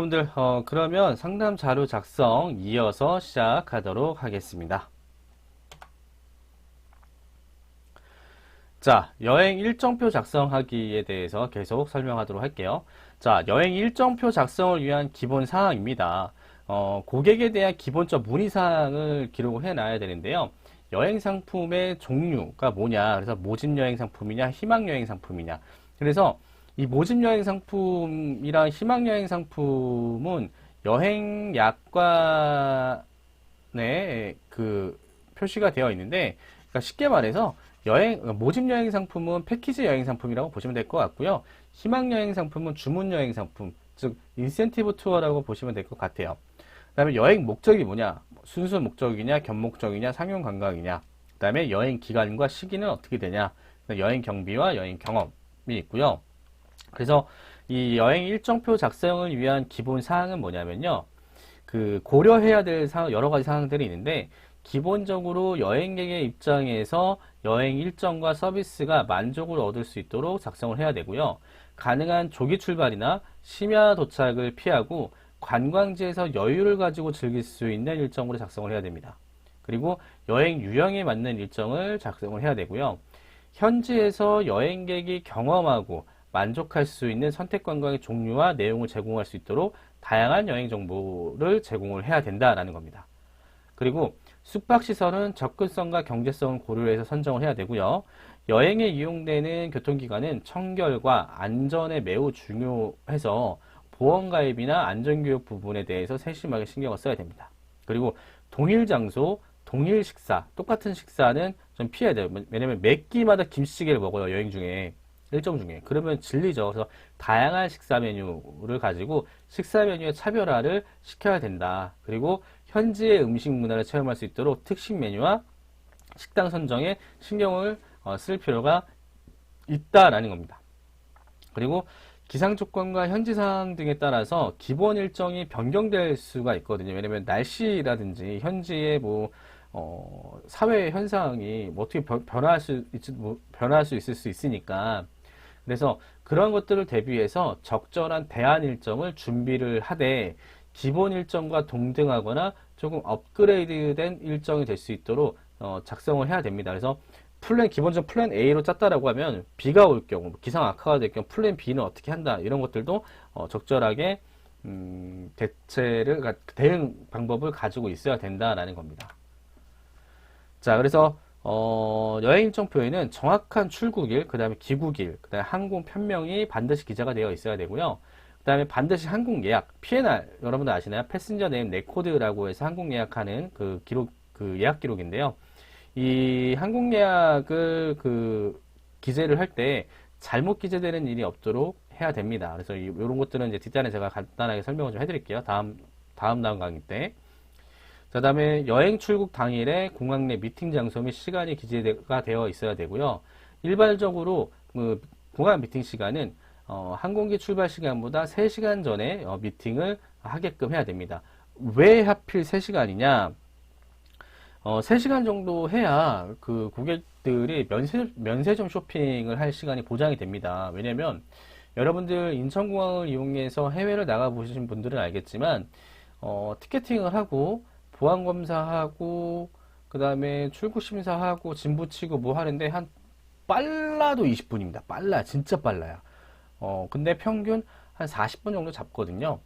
여러분들, 그러면 상담 자료 작성 이어서 시작하도록 하겠습니다. 자, 여행 일정표 작성하기에 대해서 계속 설명하도록 할게요. 자, 여행 일정표 작성을 위한 기본 사항입니다. 고객에 대한 기본적 문의사항을 기록을 해놔야 되는데요. 여행 상품의 종류가 뭐냐, 그래서 모집 여행 상품이냐, 희망 여행 상품이냐. 그래서 이 모집 여행 상품이랑 희망 여행 상품은 여행 약관에 그 표시가 되어 있는데, 그러니까 쉽게 말해서 모집 여행 상품은 패키지 여행 상품이라고 보시면 될 것 같고요. 희망 여행 상품은 주문 여행 상품, 즉 인센티브 투어라고 보시면 될 것 같아요. 그 다음에 여행 목적이 뭐냐, 순수 목적이냐, 견목적이냐, 상용 관광이냐, 그 다음에 여행 기간과 시기는 어떻게 되냐, 여행 경비와 여행 경험이 있고요. 그래서 이 여행 일정표 작성을 위한 기본 사항은 뭐냐면요, 그 고려해야 될 여러 가지 사항들이 있는데, 기본적으로 여행객의 입장에서 여행 일정과 서비스가 만족을 얻을 수 있도록 작성을 해야 되고요. 가능한 조기 출발이나 심야 도착을 피하고 관광지에서 여유를 가지고 즐길 수 있는 일정으로 작성을 해야 됩니다. 그리고 여행 유형에 맞는 일정을 작성을 해야 되고요. 현지에서 여행객이 경험하고 만족할 수 있는 선택 관광의 종류와 내용을 제공할 수 있도록 다양한 여행 정보를 제공을 해야 된다라는 겁니다. 그리고 숙박시설은 접근성과 경제성을 고려해서 선정을 해야 되고요. 여행에 이용되는 교통기관은 청결과 안전에 매우 중요해서 보험가입이나 안전교육 부분에 대해서 세심하게 신경을 써야 됩니다. 그리고 동일 장소, 동일 식사, 똑같은 식사는 좀 피해야 돼요. 왜냐면 매 끼마다 김치찌개를 먹어요, 여행 중에. 일정 중에. 그러면 질리죠. 그래서 다양한 식사 메뉴를 가지고 식사 메뉴의 차별화를 시켜야 된다. 그리고 현지의 음식 문화를 체험할 수 있도록 특식 메뉴와 식당 선정에 신경을 쓸 필요가 있다라는 겁니다. 그리고 기상 조건과 현지 상황 등에 따라서 기본 일정이 변경될 수가 있거든요. 왜냐면 날씨라든지 현지의 사회 현상이 어떻게 변화할 수 있을 수 있으니까. 그래서 그런 것들을 대비해서 적절한 대안 일정을 준비를 하되 기본 일정과 동등하거나 조금 업그레이드된 일정이 될 수 있도록 작성을 해야 됩니다. 그래서 기본적 플랜 A로 짰다라고 하면 비가 올 경우, 기상 악화가 될 경우 플랜 B는 어떻게 한다, 이런 것들도 적절하게 대응 방법을 가지고 있어야 된다라는 겁니다. 자, 그래서 여행 일정표에는 정확한 출국일, 그 다음에 귀국일, 그 다음에 항공 편명이 반드시 기재가 되어 있어야 되고요. 그 다음에 반드시 항공 예약, PNR, 여러분들 아시나요? 패신저 네임 레코드라고 해서 항공 예약하는 그 예약 기록인데요. 이 항공 예약을 기재를 할 때 잘못 기재되는 일이 없도록 해야 됩니다. 그래서 이런 것들은 이제 뒷단에 제가 간단하게 설명을 좀 해드릴게요. 다음 강의 때. 그 다음에 여행 출국 당일에 공항 내 미팅 장소 및 시간이 기재가 되어 있어야 되고요. 일반적으로 공항 미팅 시간은 항공기 출발 시간보다 3시간 전에 미팅을 하게끔 해야 됩니다. 왜 하필 3시간이냐? 3시간 정도 해야 그 고객들이 면세점 쇼핑을 할 시간이 보장이 됩니다. 왜냐면 여러분들 인천공항을 이용해서 해외를 나가 보신 분들은 알겠지만 티켓팅을 하고 보안검사하고 그 다음에 출국심사하고 짐 붙이고 뭐 하는데 빨라도 20분입니다. 진짜 빨라요. 근데 평균 한 40분 정도 잡거든요.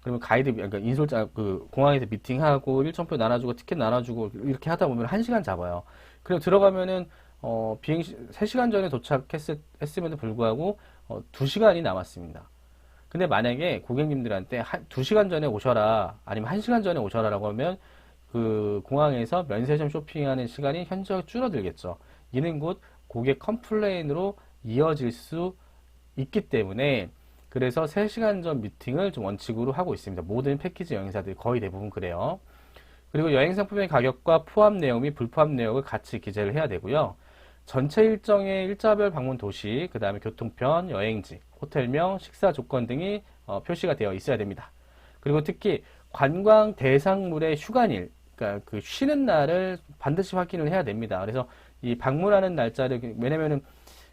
그러면 그러니까 공항에서 미팅하고 일정표 나눠주고 티켓 나눠주고 이렇게 하다 보면 1시간 잡아요. 그리고 들어가면은, 3시간 전에 도착했음에도 불구하고, 2시간이 남았습니다. 근데 만약에 고객님들한테 2시간 전에 오셔라, 아니면 1시간 전에 오셔라라고 하면 그 공항에서 면세점 쇼핑하는 시간이 현저하게 줄어들겠죠. 이는 곧 고객 컴플레인으로 이어질 수 있기 때문에 그래서 3시간 전 미팅을 좀 원칙으로 하고 있습니다. 모든 패키지 여행사들이 거의 대부분 그래요. 그리고 여행 상품의 가격과 포함 내용 및 불포함 내역을 같이 기재를 해야 되고요. 전체 일정의 일자별 방문 도시, 그 다음에 교통편, 여행지, 호텔명, 식사 조건 등이 표시가 되어 있어야 됩니다. 그리고 특히 관광 대상물의 휴관일, 그러니까 그 쉬는 날을 반드시 확인을 해야 됩니다. 그래서 이 방문하는 날짜를, 왜냐면은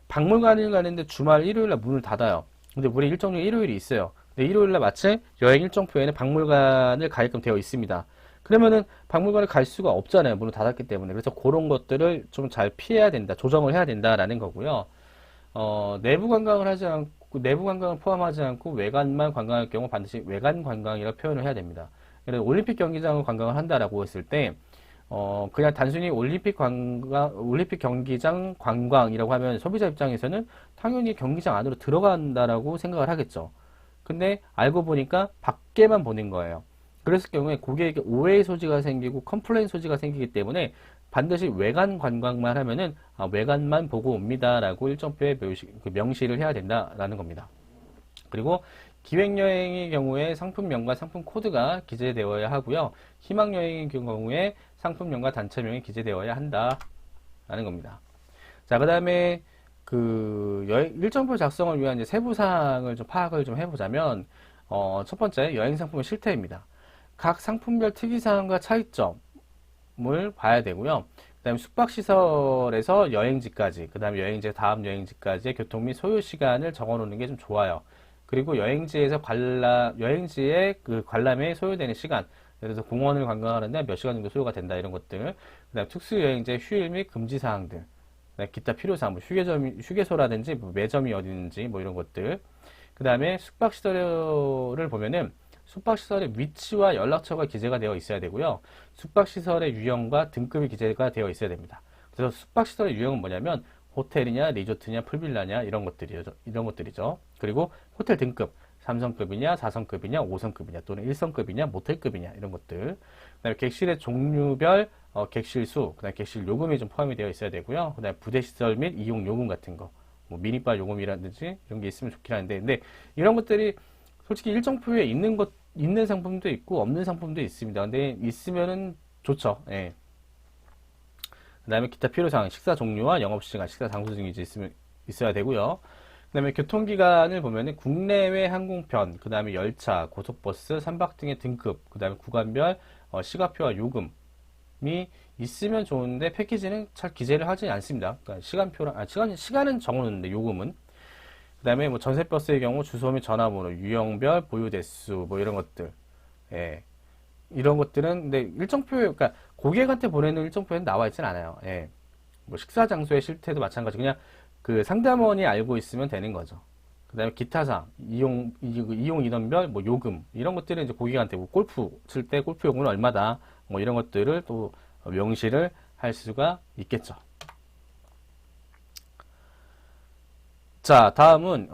박물관을 가는데 주말 일요일날 문을 닫아요. 근데 우리 일정 중에 일요일이 있어요. 네, 일요일날 마침 여행 일정표에는 박물관을 가게끔 되어 있습니다. 그러면은 박물관을 갈 수가 없잖아요. 문을 닫았기 때문에. 그래서 그런 것들을 좀 잘 피해야 된다. 조정을 해야 된다라는 거고요. 내부 관광을 하지 않고, 내부 관광을 포함하지 않고 외관만 관광할 경우 반드시 외관 관광이라고 표현을 해야 됩니다. 그래서 올림픽 경기장을 관광을 한다라고 했을 때, 그냥 단순히 올림픽 경기장 관광이라고 하면 소비자 입장에서는 당연히 경기장 안으로 들어간다라고 생각을 하겠죠. 근데 알고 보니까 밖에만 보는 거예요. 그랬을 경우에 고객에게 오해의 소지가 생기고 컴플레인 소지가 생기기 때문에 반드시 외관 관광만 하면은 외관만 보고 옵니다라고 일정표에 명시를 해야 된다라는 겁니다. 그리고 기획여행의 경우에 상품명과 상품 코드가 기재되어야 하고요. 희망여행의 경우에 상품명과 단체명이 기재되어야 한다라는 겁니다. 자, 그 다음에 일정표 작성을 위한 이제 세부사항을 좀 파악을 좀 해보자면, 첫 번째, 여행 상품의 실태입니다. 각 상품별 특이사항과 차이점을 봐야 되고요. 그 다음에 숙박시설에서 여행지까지, 그 다음에 다음 여행지까지의 교통 및 소요 시간을 적어 놓는 게 좀 좋아요. 그리고 여행지의 그 관람에 소요되는 시간, 예를 들어서 공원을 관광하는데 몇 시간 정도 소요가 된다, 이런 것들. 그 다음에 특수여행지의 휴일 및 금지사항들. 기타 필요사항, 뭐 휴게소라든지, 뭐 매점이 어디 있는지, 뭐 이런 것들. 그 다음에 숙박시설을 보면은, 숙박시설의 위치와 연락처가 기재가 되어 있어야 되고요. 숙박시설의 유형과 등급이 기재가 되어 있어야 됩니다. 그래서 숙박시설의 유형은 뭐냐면, 호텔이냐, 리조트냐, 풀빌라냐, 이런 것들이죠. 그리고 호텔 등급, 3성급이냐, 4성급이냐, 5성급이냐, 또는 1성급이냐, 모텔급이냐, 이런 것들. 그 다음에 객실의 종류별, 객실 수, 그 다음에 객실 요금이 좀 포함이 되어 있어야 되고요. 그 다음에 부대시설 및 이용 요금 같은 거, 뭐 미니바 요금이라든지 이런 게 있으면 좋긴 한데, 근데 이런 것들이 솔직히 일정표에 있는 상품도 있고, 없는 상품도 있습니다. 근데 있으면은 좋죠. 예. 그 다음에 기타 필요사항, 식사 종류와 영업시간, 식사 장소 등이 있어야 되고요. 그 다음에 교통기간을 보면은 국내외 항공편, 그 다음에 열차, 고속버스, 선박 등의 등급, 그 다음에 구간별 시간표와 요금이 있으면 좋은데 패키지는 잘 기재를 하지 않습니다. 그러니까 시간은 적어놓는데 요금은. 그 다음에 뭐 전세버스의 경우 주소 및 전화번호, 유형별, 보유 대수, 뭐 이런 것들. 예. 이런 것들은 근데 그러니까 고객한테 보내는 일정표에는 나와 있진 않아요. 예. 뭐 식사 장소의 실태도 마찬가지. 그냥 그 상담원이 알고 있으면 되는 거죠. 그 다음에 기타상, 이용 인원별, 뭐 요금, 이런 것들은 이제 고객한테 뭐 골프 칠 때 골프 요금은 얼마다, 뭐 이런 것들을 또 명시를 할 수가 있겠죠. 자, 다음은,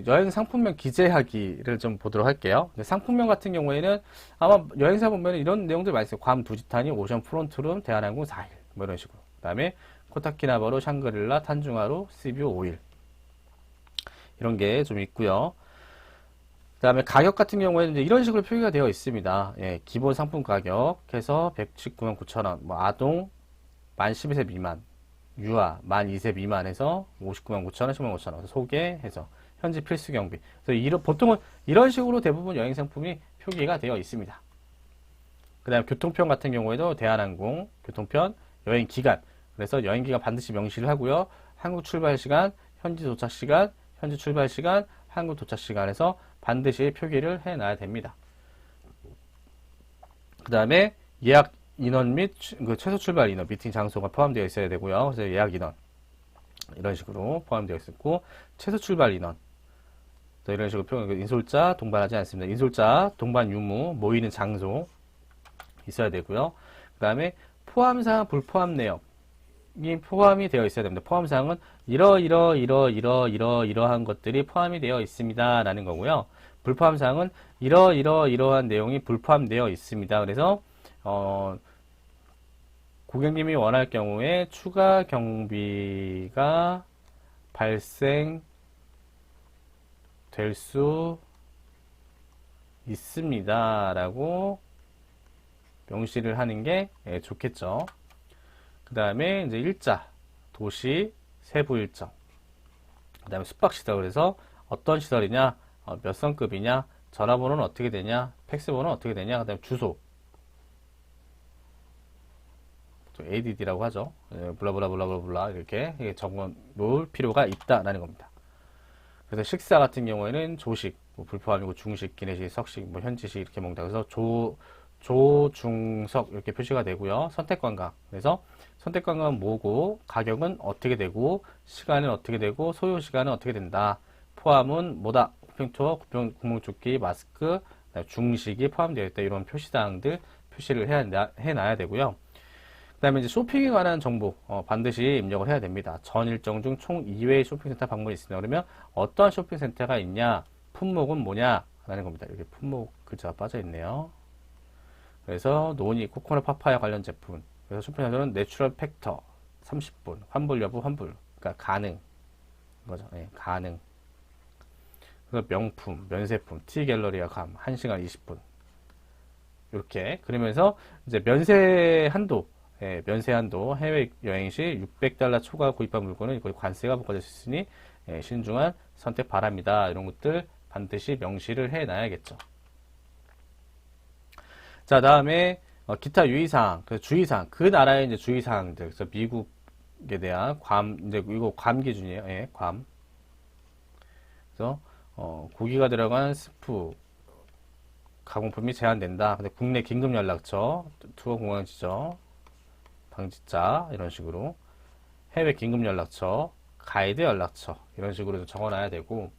여행 상품명 기재하기를 좀 보도록 할게요. 상품명 같은 경우에는 아마 여행사 보면 이런 내용들 많이 있어요. 괌 두지타니, 오션 프론트룸, 대한항공 4일. 뭐 이런 식으로. 그 다음에 코타키나바루, 샹그릴라, 탄중하루, 시뷰 5일. 이런 게 좀 있고요. 그 다음에 가격 같은 경우에는 이제 이런 식으로 표기가 되어 있습니다. 예, 기본 상품 가격해서 119만 9천원, 뭐 아동 만 12세 미만, 유아 만 2세 미만에서 59만 9천원, 10만 9천원 소개해서 현지 필수 경비. 그래서 보통은 이런 식으로 대부분 여행 상품이 표기가 되어 있습니다. 그 다음에 교통편 같은 경우에도 대한항공 교통편, 여행 기간. 그래서 여행 기간 반드시 명시를 하고요. 한국 출발 시간, 현지 도착 시간, 현지 출발 시간, 한국 도착 시간에서 반드시 표기를 해놔야 됩니다. 그 다음에 예약 인원 및 최소 출발 인원, 미팅 장소가 포함되어 있어야 되고요. 그래서 예약 인원 이런 식으로 포함되어 있었고, 최소 출발 인원 이런 식으로 인솔자 동반하지 않습니다. 인솔자 동반 유무 모이는 장소 있어야 되고요. 그 다음에 포함사항 불포함 내역이 포함이 되어 있어야 됩니다. 포함사항은 이러한 것들이 포함이 되어 있습니다 라는 거고요. 불포함사항은 이러한 내용이 불포함되어 있습니다. 그래서 고객님이 원할 경우에 추가 경비가 발생될 수 있습니다 라고 명시를 하는 게 좋겠죠. 그 다음에 이제 일자, 도시, 세부 일정, 그 다음에 숙박시설. 그래서 어떤 시설이냐, 몇 성급이냐, 전화번호는 어떻게 되냐, 팩스번호는 어떻게 되냐, 그 다음에 주소, ADD라고 하죠. 블라블라블라블라 이렇게 적어 놓을 필요가 있다라는 겁니다. 그래서 식사 같은 경우에는 조식, 뭐 불포함이고 중식, 기내식, 석식, 뭐 현지식 이렇게 먹는다. 그래서 조중석 이렇게 표시가 되고요. 선택관광. 그래서 선택관광은 뭐고, 가격은 어떻게 되고, 시간은 어떻게 되고, 소요 시간은 어떻게 된다. 포함은 뭐다. 쿠팡투어, 구명조끼, 마스크, 중식이 포함되어 있다. 이런 표시사항들 표시를 해놔야 되고요. 그 다음에 이제 쇼핑에 관한 정보 반드시 입력을 해야 됩니다. 전 일정 중 총 2회의 쇼핑센터 방문이 있습니다. 그러면 어떠한 쇼핑센터가 있냐, 품목은 뭐냐 라는 겁니다. 여기 품목 글자가 빠져 있네요. 그래서 노니, 코코넛, 파파야 관련 제품. 그래서 쇼핑센터는 내추럴 팩터 30분, 환불 여부 환불. 그러니까 가능 거죠. 예, 가능. 그래서 명품, 면세품, 티 갤러리아 감 1시간 20분. 이렇게 그러면서 이제 면세 한도, 예, 면세 한도 해외 여행 시 $600 초과 구입한 물건은 거의 관세가 부과될 수 있으니 예, 신중한 선택 바랍니다. 이런 것들 반드시 명시를 해 놔야겠죠. 자, 다음에 기타 유의사항, 그 주의사항, 그 나라의 이제 주의사항들. 그래서 미국에 대한 이제 이거 괌 기준이에요. 예, 괌. 그래서 고기가 들어간 스프 가공품이 제한된다. 근데 국내 긴급 연락처, 투어 공항 지정, 방지자 이런 식으로 해외 긴급 연락처, 가이드 연락처 이런 식으로 적어놔야 되고,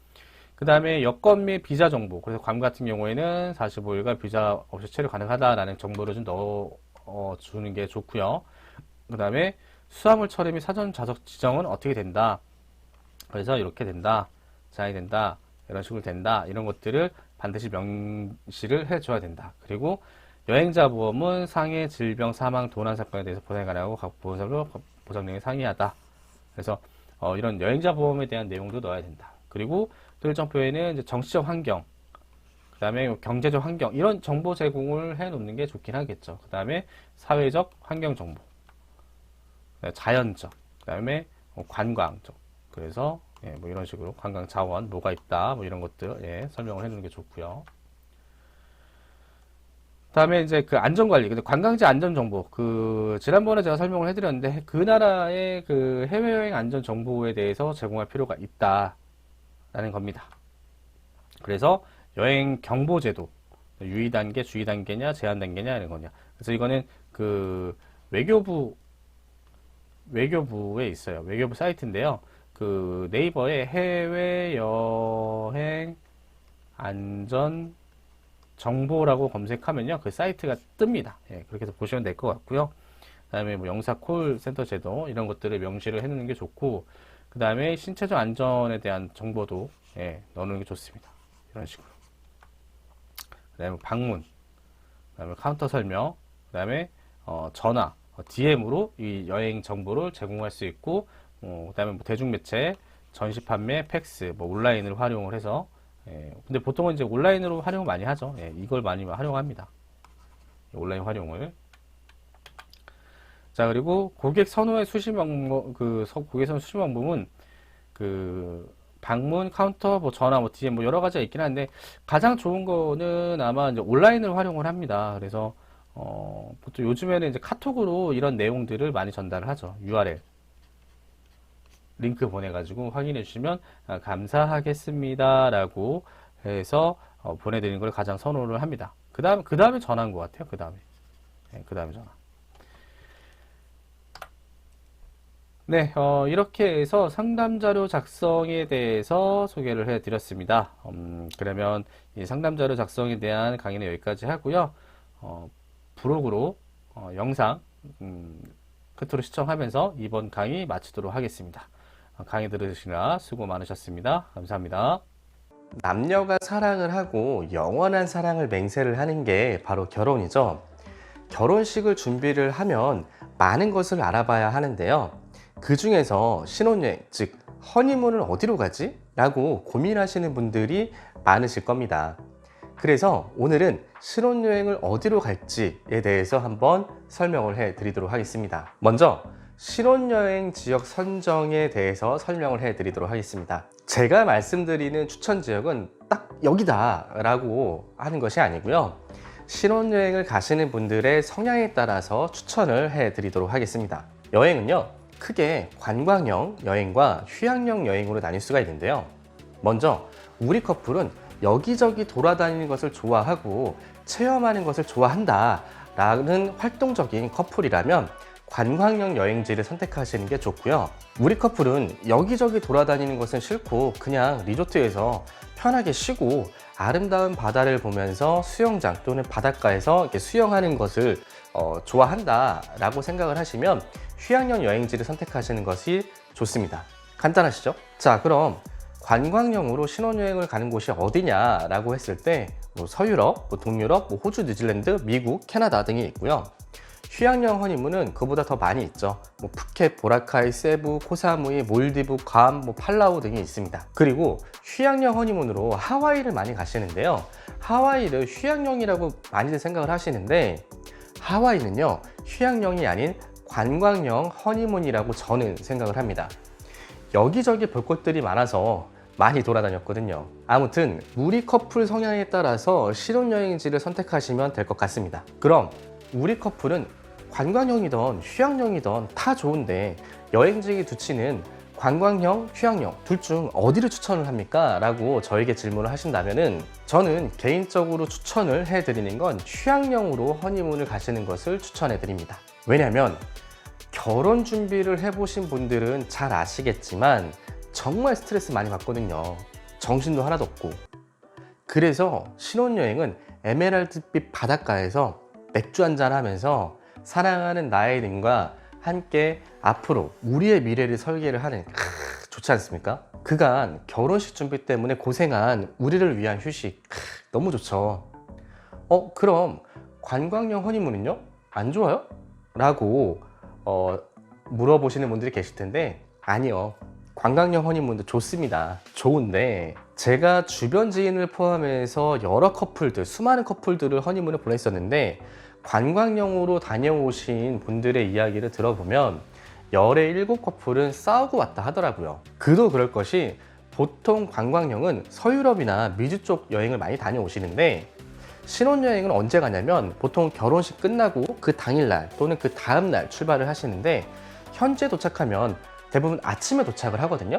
그 다음에 여권 및 비자 정보. 그래서 괌 같은 경우에는 45일간 비자 없이 체류 가능하다라는 정보를 좀 넣어 주는 게 좋고요. 그 다음에 수화물 처리 및 사전 좌석 지정은 어떻게 된다. 그래서 이렇게 된다, 제한이 된다, 이런 식으로 된다. 이런 것들을 반드시 명시를 해줘야 된다. 그리고 여행자 보험은 상해, 질병, 사망, 도난 사건에 대해서 보상이 가능하고 각 보험사로 보상량이 상이하다. 그래서 이런 여행자 보험에 대한 내용도 넣어야 된다. 그리고 또 일정표에는 이제 정치적 환경, 그 다음에 경제적 환경 이런 정보 제공을 해 놓는 게 좋긴 하겠죠. 그 다음에 사회적 환경 정보, 자연적, 그 다음에 관광적. 그래서 예, 뭐 이런 식으로 관광 자원 뭐가 있다, 뭐 이런 것들 예, 설명을 해놓는 게 좋고요. 다음에 이제 그 안전관리, 근데 관광지 안전 정보, 그 지난번에 제가 설명을 해드렸는데 그 나라의 그 해외여행 안전 정보에 대해서 제공할 필요가 있다라는 겁니다. 그래서 여행 경보 제도, 유의 단계, 주의 단계냐, 제한 단계냐 이런 거냐. 그래서 이거는 그 외교부에 있어요. 외교부 사이트인데요. 그 네이버에 해외여행 안전 정보라고 검색하면요, 그 사이트가 뜹니다. 예, 그렇게 해서 보시면 될 것 같고요. 그 다음에 뭐 영사 콜센터 제도 이런 것들을 명시를 해놓는 게 좋고, 그 다음에 신체적 안전에 대한 정보도 예, 넣어놓는 게 좋습니다. 이런 식으로. 그 다음에 방문, 그 다음에 카운터 설명, 그 다음에 전화, DM으로 이 여행 정보를 제공할 수 있고, 그 다음에 뭐 대중매체, 전시 판매, 팩스, 뭐 온라인을 활용을 해서 예, 근데 보통은 이제 온라인으로 활용을 많이 하죠. 예, 이걸 많이 활용합니다. 온라인 활용을. 자, 그리고 고객 선호의 수신 방법, 고객 선호 수신 방법은 그 방문, 카운터, 뭐 전화, 뭐 DM 뭐 여러 가지가 있긴 한데 가장 좋은 거는 아마 이제 온라인을 활용을 합니다. 그래서 보통 요즘에는 이제 카톡으로 이런 내용들을 많이 전달을 하죠. URL 링크 보내가지고 확인해 주시면 감사하겠습니다 라고 해서 보내드리는 걸 가장 선호를 합니다. 그 다음에 전화인 것 같아요. 그 다음에 전화. 네, 이렇게 해서 상담자료 작성에 대해서 소개를 해 드렸습니다. 그러면 이 상담자료 작성에 대한 강의는 여기까지 하고요. 브로그로 영상 끝으로 시청하면서 이번 강의 마치도록 하겠습니다. 강의 들으시느라 수고 많으셨습니다. 감사합니다. 남녀가 사랑을 하고 영원한 사랑을 맹세를 하는 게 바로 결혼이죠. 결혼식을 준비를 하면 많은 것을 알아봐야 하는데요. 그 중에서 신혼여행, 즉 허니문을 어디로 가지? 라고 고민하시는 분들이 많으실 겁니다. 그래서 오늘은 신혼여행을 어디로 갈지에 대해서 한번 설명을 해 드리도록 하겠습니다. 먼저 신혼여행 지역 선정에 대해서 설명을 해 드리도록 하겠습니다. 제가 말씀드리는 추천 지역은 딱 여기다 라고 하는 것이 아니고요. 신혼여행을 가시는 분들의 성향에 따라서 추천을 해 드리도록 하겠습니다. 여행은요, 크게 관광형 여행과 휴양형 여행으로 나뉠 수가 있는데요. 먼저 우리 커플은 여기저기 돌아다니는 것을 좋아하고 체험하는 것을 좋아한다 라는 활동적인 커플이라면 관광형 여행지를 선택하시는 게 좋고요. 우리 커플은 여기저기 돌아다니는 것은 싫고 그냥 리조트에서 편하게 쉬고 아름다운 바다를 보면서 수영장 또는 바닷가에서 이렇게 수영하는 것을 좋아한다 라고 생각을 하시면 휴양형 여행지를 선택하시는 것이 좋습니다. 간단하시죠? 자, 그럼 관광형으로 신혼여행을 가는 곳이 어디냐라고 했을 때 서유럽, 동유럽, 호주, 뉴질랜드, 미국, 캐나다 등이 있고요. 휴양형 허니문은 그보다 더 많이 있죠. 푸켓, 보라카이, 세부, 코사무이, 몰디브, 괌, 팔라우 등이 있습니다. 그리고 휴양형 허니문으로 하와이를 많이 가시는데요. 하와이를 휴양형이라고 많이들 생각을 하시는데 하와이는요, 휴양형이 아닌 관광형 허니문이라고 저는 생각을 합니다. 여기저기 볼 것들이 많아서 많이 돌아다녔거든요. 아무튼 우리 커플 성향에 따라서 신혼여행지를 선택하시면 될 것 같습니다. 그럼 우리 커플은 관광형이든 휴양형이든 다 좋은데 여행지 두치는 관광형, 휴양형 둘 중 어디를 추천을 합니까? 라고 저에게 질문을 하신다면은 저는 개인적으로 추천을 해드리는 건 휴양형으로 허니문을 가시는 것을 추천해 드립니다. 왜냐면 결혼 준비를 해보신 분들은 잘 아시겠지만 정말 스트레스 많이 받거든요. 정신도 하나도 없고. 그래서 신혼여행은 에메랄드빛 바닷가에서 맥주 한잔 하면서 사랑하는 나의 님과 함께 앞으로 우리의 미래를 설계를 하는 좋지 않습니까? 그간 결혼식 준비 때문에 고생한 우리를 위한 휴식 너무 좋죠. 그럼 관광형 허니문은요? 안 좋아요? 라고 물어보시는 분들이 계실 텐데 아니요. 관광형 허니문도 좋습니다. 좋은데 제가 주변 지인을 포함해서 여러 커플들, 수많은 커플들을 허니문을 보냈었는데 관광형으로 다녀오신 분들의 이야기를 들어보면 열의 7커플은 싸우고 왔다 하더라고요. 그도 그럴 것이 보통 관광형은 서유럽이나 미주 쪽 여행을 많이 다녀오시는데 신혼여행은 언제 가냐면 보통 결혼식 끝나고 그 당일날 또는 그 다음날 출발을 하시는데 현재 도착하면 대부분 아침에 도착을 하거든요.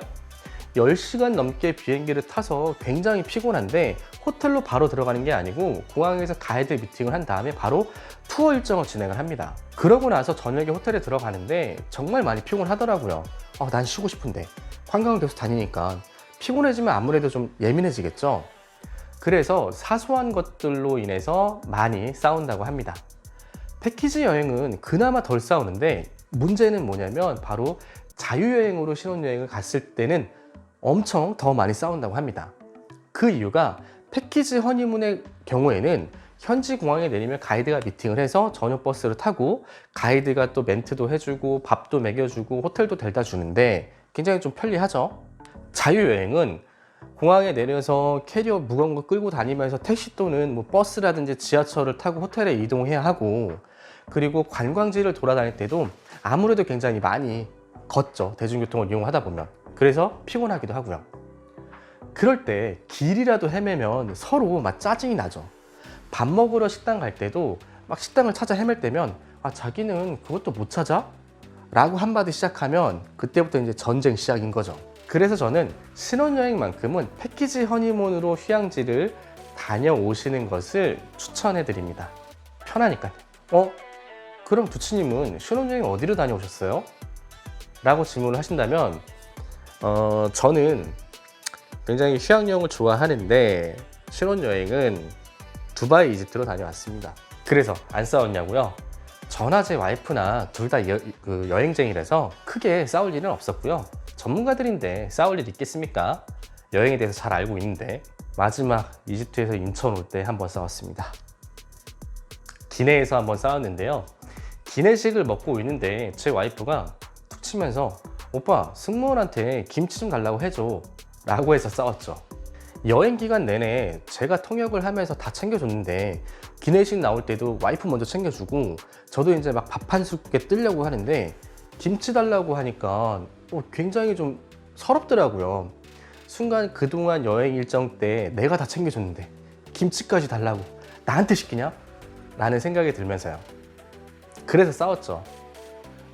10시간 넘게 비행기를 타서 굉장히 피곤한데 호텔로 바로 들어가는 게 아니고 공항에서 가이드 미팅을 한 다음에 바로 투어 일정을 진행을 합니다. 그러고 나서 저녁에 호텔에 들어가는데 정말 많이 피곤하더라고요. 난 쉬고 싶은데 관광을 계속 다니니까 피곤해지면 아무래도 좀 예민해지겠죠. 그래서 사소한 것들로 인해서 많이 싸운다고 합니다. 패키지 여행은 그나마 덜 싸우는데 문제는 뭐냐면 바로 자유여행으로 신혼여행을 갔을 때는 엄청 더 많이 싸운다고 합니다. 그 이유가 패키지 허니문의 경우에는 현지 공항에 내리면 가이드가 미팅을 해서 전용 버스를 타고 가이드가 또 멘트도 해주고 밥도 먹여주고 호텔도 데려다 주는데 굉장히 좀 편리하죠. 자유여행은 공항에 내려서 캐리어 무거운 거 끌고 다니면서 택시 또는 버스라든지 지하철을 타고 호텔에 이동해야 하고 그리고 관광지를 돌아다닐 때도 아무래도 굉장히 많이 걷죠. 대중교통을 이용하다 보면. 그래서 피곤하기도 하고요. 그럴 때 길이라도 헤매면 서로 막 짜증이 나죠. 밥 먹으러 식당 갈 때도 막 식당을 찾아 헤맬 때면 자기는 그것도 못 찾아? 라고 한마디 시작하면 그때부터 이제 전쟁 시작인 거죠. 그래서 저는 신혼여행만큼은 패키지 허니문으로 휴양지를 다녀오시는 것을 추천해 드립니다. 편하니까요. 그럼 두치님은 신혼여행 어디로 다녀오셨어요? 라고 질문을 하신다면 저는 굉장히 휴양여행을 좋아하는데 신혼여행은 두바이, 이집트로 다녀왔습니다. 그래서 안 싸웠냐고요? 저나 제 와이프나 둘 다 여행쟁이라서 크게 싸울 일은 없었고요. 전문가들인데 싸울 일 있겠습니까? 여행에 대해서 잘 알고 있는데 마지막 이집트에서 인천 올 때 한번 싸웠습니다. 기내에서 한번 싸웠는데요. 기내식을 먹고 있는데 제 와이프가 툭 치면서 오빠 승무원한테 김치 좀 달라고 해줘 라고 해서 싸웠죠. 여행 기간 내내 제가 통역을 하면서 다 챙겨줬는데 기내식 나올 때도 와이프 먼저 챙겨주고 저도 이제 막 밥 한 숟게 뜨려고 하는데 김치 달라고 하니까 굉장히 좀 서럽더라고요. 순간 그동안 여행 일정 때 내가 다 챙겨줬는데 김치까지 달라고 나한테 시키냐? 라는 생각이 들면서요. 그래서 싸웠죠.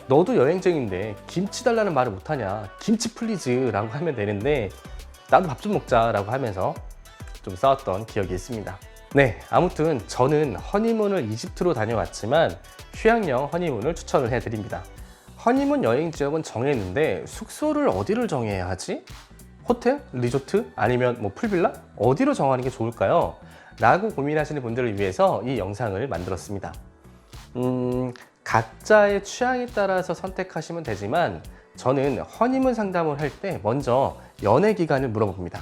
너도 여행쟁인데 김치 달라는 말을 못하냐? 김치 플리즈 라고 하면 되는데 나도 밥 좀 먹자라고 하면서 좀 싸웠던 기억이 있습니다. 네, 아무튼 저는 허니문을 이집트로 다녀왔지만 휴양형 허니문을 추천을 해드립니다. 허니문 여행 지역은 정했는데 숙소를 어디를 정해야 하지? 호텔? 리조트? 아니면 뭐 풀빌라? 어디로 정하는 게 좋을까요? 라고 고민하시는 분들을 위해서 이 영상을 만들었습니다. 각자의 취향에 따라서 선택하시면 되지만 저는 허니문 상담을 할 때 먼저 연애 기간을 물어봅니다.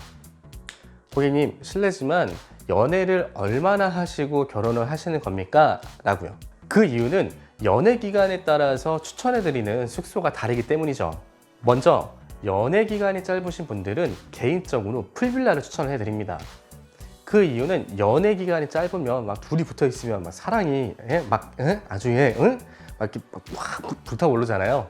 고객님, 실례지만 연애를 얼마나 하시고 결혼을 하시는 겁니까? 라고요. 그 이유는 연애 기간에 따라서 추천해드리는 숙소가 다르기 때문이죠. 먼저 연애 기간이 짧으신 분들은 개인적으로 풀빌라를 추천을 해드립니다. 그 이유는 연애 기간이 짧으면 막 둘이 붙어 있으면 막 사랑이 아주 막 이렇게 확 불타오르잖아요.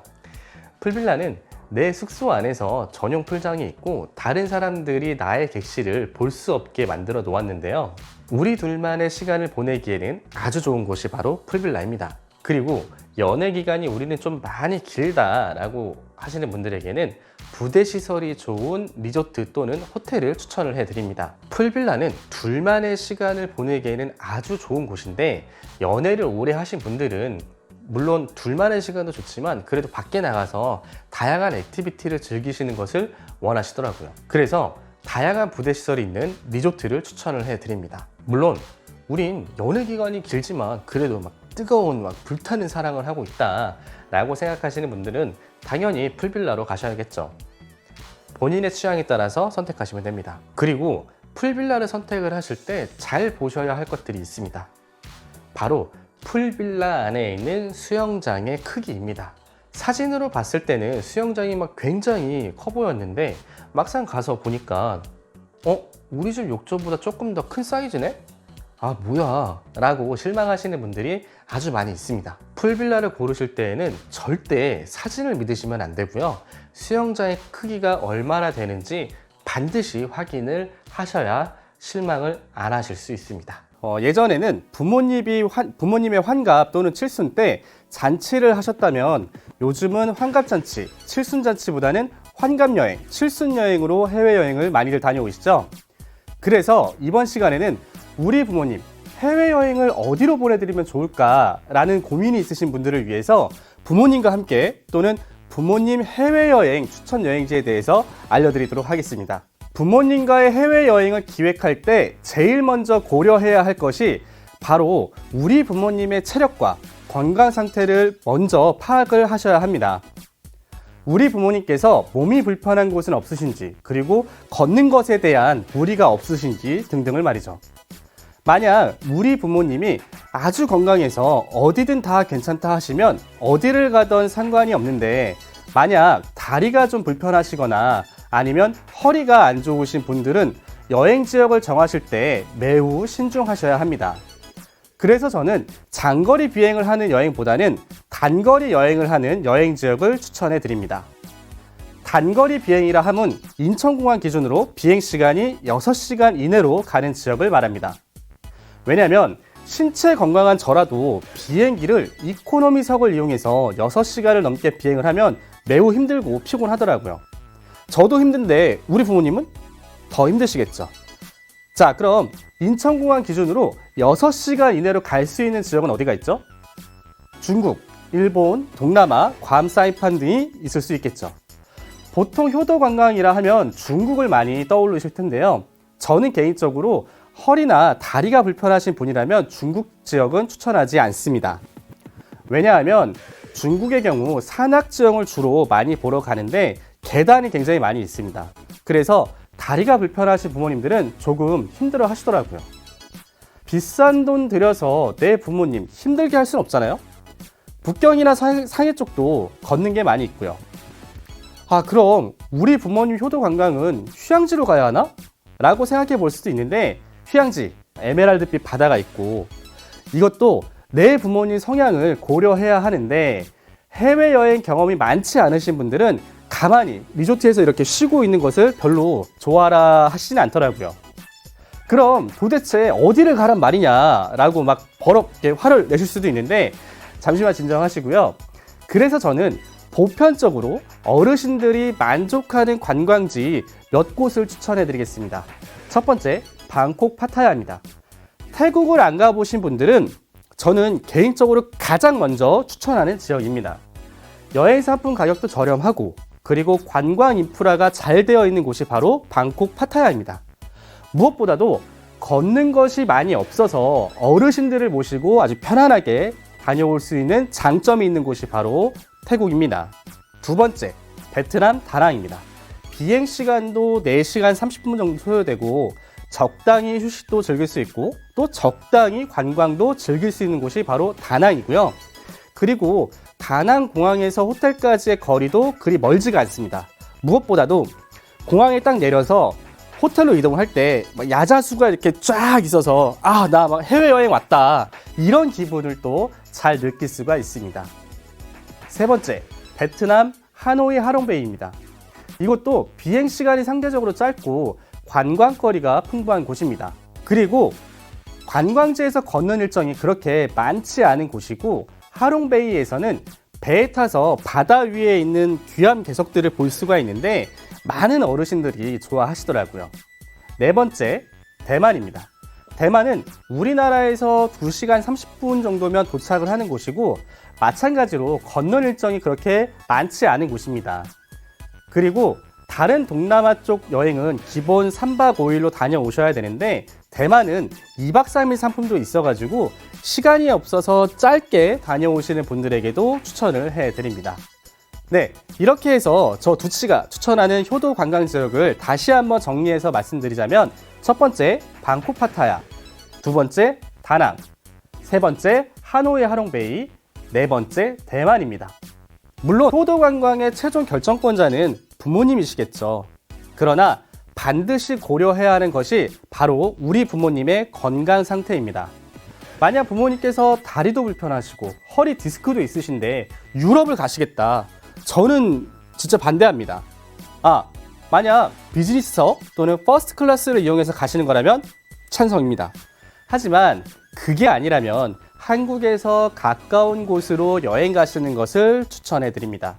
풀빌라는 내 숙소 안에서 전용 풀장이 있고 다른 사람들이 나의 객실을 볼 수 없게 만들어 놓았는데요. 우리 둘만의 시간을 보내기에는 아주 좋은 곳이 바로 풀빌라입니다. 그리고 연애 기간이 우리는 좀 많이 길다라고 하시는 분들에게는 부대 시설이 좋은 리조트 또는 호텔을 추천을 해드립니다. 풀빌라는 둘만의 시간을 보내기에는 아주 좋은 곳인데 연애를 오래 하신 분들은 물론 둘만의 시간도 좋지만 그래도 밖에 나가서 다양한 액티비티를 즐기시는 것을 원하시더라고요. 그래서 다양한 부대 시설이 있는 리조트를 추천을 해드립니다. 물론 우린 연애 기간이 길지만 그래도 막 뜨거운 막 불타는 사랑을 하고 있다 라고 생각하시는 분들은 당연히 풀빌라로 가셔야겠죠. 본인의 취향에 따라서 선택하시면 됩니다. 그리고 풀빌라를 선택을 하실 때 잘 보셔야 할 것들이 있습니다. 바로 풀빌라 안에 있는 수영장의 크기입니다. 사진으로 봤을 때는 수영장이 막 굉장히 커 보였는데 막상 가서 보니까 우리 집 욕조보다 조금 더 큰 사이즈네? 아 뭐야 라고 실망하시는 분들이 아주 많이 있습니다. 풀빌라를 고르실 때에는 절대 사진을 믿으시면 안 되고요. 수영장의 크기가 얼마나 되는지 반드시 확인을 하셔야 실망을 안 하실 수 있습니다. 예전에는 부모님의 환갑 또는 칠순 때 잔치를 하셨다면 요즘은 환갑잔치, 칠순잔치보다는 환갑여행, 칠순여행으로 해외여행을 많이들 다녀오시죠. 그래서 이번 시간에는 우리 부모님 해외여행을 어디로 보내드리면 좋을까라는 고민이 있으신 분들을 위해서 부모님과 함께 또는 부모님 해외여행 추천 여행지에 대해서 알려드리도록 하겠습니다. 부모님과의 해외여행을 기획할 때 제일 먼저 고려해야 할 것이 바로 우리 부모님의 체력과 건강 상태를 먼저 파악을 하셔야 합니다. 우리 부모님께서 몸이 불편한 곳은 없으신지, 그리고 걷는 것에 대한 무리가 없으신지 등등을 말이죠. 만약 우리 부모님이 아주 건강해서 어디든 다 괜찮다 하시면 어디를 가던 상관이 없는데, 만약 다리가 좀 불편하시거나 아니면 허리가 안 좋으신 분들은 여행 지역을 정하실 때 매우 신중하셔야 합니다. 그래서 저는 장거리 비행을 하는 여행보다는 단거리 여행을 하는 여행 지역을 추천해 드립니다. 단거리 비행이라 함은 인천공항 기준으로 비행 시간이 6시간 이내로 가는 지역을 말합니다. 왜냐하면 신체 건강한 저라도 비행기를 이코노미석을 이용해서 6시간을 넘게 비행을 하면 매우 힘들고 피곤하더라고요. 저도 힘든데 우리 부모님은 더 힘드시겠죠. 자, 그럼 인천공항 기준으로 6시간 이내로 갈 수 있는 지역은 어디가 있죠? 중국, 일본, 동남아, 괌, 사이판 등이 있을 수 있겠죠. 보통 효도 관광이라 하면 중국을 많이 떠올리실 텐데요. 저는 개인적으로 허리나 다리가 불편하신 분이라면 중국 지역은 추천하지 않습니다. 왜냐하면 중국의 경우 산악지형을 주로 많이 보러 가는데 계단이 굉장히 많이 있습니다. 그래서 다리가 불편하신 부모님들은 조금 힘들어 하시더라고요. 비싼 돈 들여서 내 부모님 힘들게 할 수는 없잖아요. 북경이나 상해 쪽도 걷는 게 많이 있고요. 그럼 우리 부모님 효도 관광은 휴양지로 가야 하나? 라고 생각해 볼 수도 있는데, 휴양지, 에메랄드빛 바다가 있고, 이것도 내 부모님 성향을 고려해야 하는데, 해외여행 경험이 많지 않으신 분들은 가만히 리조트에서 이렇게 쉬고 있는 것을 별로 좋아라 하시진 않더라고요. 그럼 도대체 어디를 가란 말이냐라고 막 버럭게 화를 내실 수도 있는데, 잠시만 진정하시고요. 그래서 저는 보편적으로 어르신들이 만족하는 관광지 몇 곳을 추천해 드리겠습니다. 첫 번째, 방콕 파타야입니다. 태국을 안 가보신 분들은 저는 개인적으로 가장 먼저 추천하는 지역입니다. 여행 상품 가격도 저렴하고 그리고 관광 인프라가 잘 되어 있는 곳이 바로 방콕 파타야입니다. 무엇보다도 걷는 것이 많이 없어서 어르신들을 모시고 아주 편안하게 다녀올 수 있는 장점이 있는 곳이 바로 태국입니다. 두 번째, 베트남 다낭입니다. 비행 시간도 4시간 30분 정도 소요되고 적당히 휴식도 즐길 수 있고 또 적당히 관광도 즐길 수 있는 곳이 바로 다낭이고요. 그리고 다낭 공항에서 호텔까지의 거리도 그리 멀지가 않습니다. 무엇보다도 공항에 딱 내려서 호텔로 이동을 할 때 야자수가 이렇게 쫙 있어서 나 막 해외여행 왔다 이런 기분을 또 잘 느낄 수가 있습니다. 세 번째, 베트남 하노이 하롱베이입니다. 이것도 비행 시간이 상대적으로 짧고 관광거리가 풍부한 곳입니다. 그리고 관광지에서 걷는 일정이 그렇게 많지 않은 곳이고 하롱베이에서는 배에 타서 바다 위에 있는 귀한 개석들을 볼 수가 있는데 많은 어르신들이 좋아하시더라고요. 네 번째, 대만입니다. 대만은 우리나라에서 2시간 30분 정도면 도착을 하는 곳이고 마찬가지로 걷는 일정이 그렇게 많지 않은 곳입니다. 그리고 다른 동남아 쪽 여행은 기본 3박 5일로 다녀오셔야 되는데 대만은 2박 3일 상품도 있어가지고 시간이 없어서 짧게 다녀오시는 분들에게도 추천을 해드립니다. 네, 이렇게 해서 저 두치가 추천하는 효도 관광 지역을 다시 한번 정리해서 말씀드리자면 첫 번째, 방콕 파타야, 두 번째, 다낭, 세 번째, 하노이 하롱베이, 네 번째, 대만입니다. 물론 효도 관광의 최종 결정권자는 부모님이시겠죠. 그러나 반드시 고려해야 하는 것이 바로 우리 부모님의 건강 상태입니다. 만약 부모님께서 다리도 불편하시고 허리 디스크도 있으신데 유럽을 가시겠다. 저는 진짜 반대합니다. 만약 비즈니스석 또는 퍼스트 클래스를 이용해서 가시는 거라면 찬성입니다. 하지만 그게 아니라면 한국에서 가까운 곳으로 여행 가시는 것을 추천해 드립니다.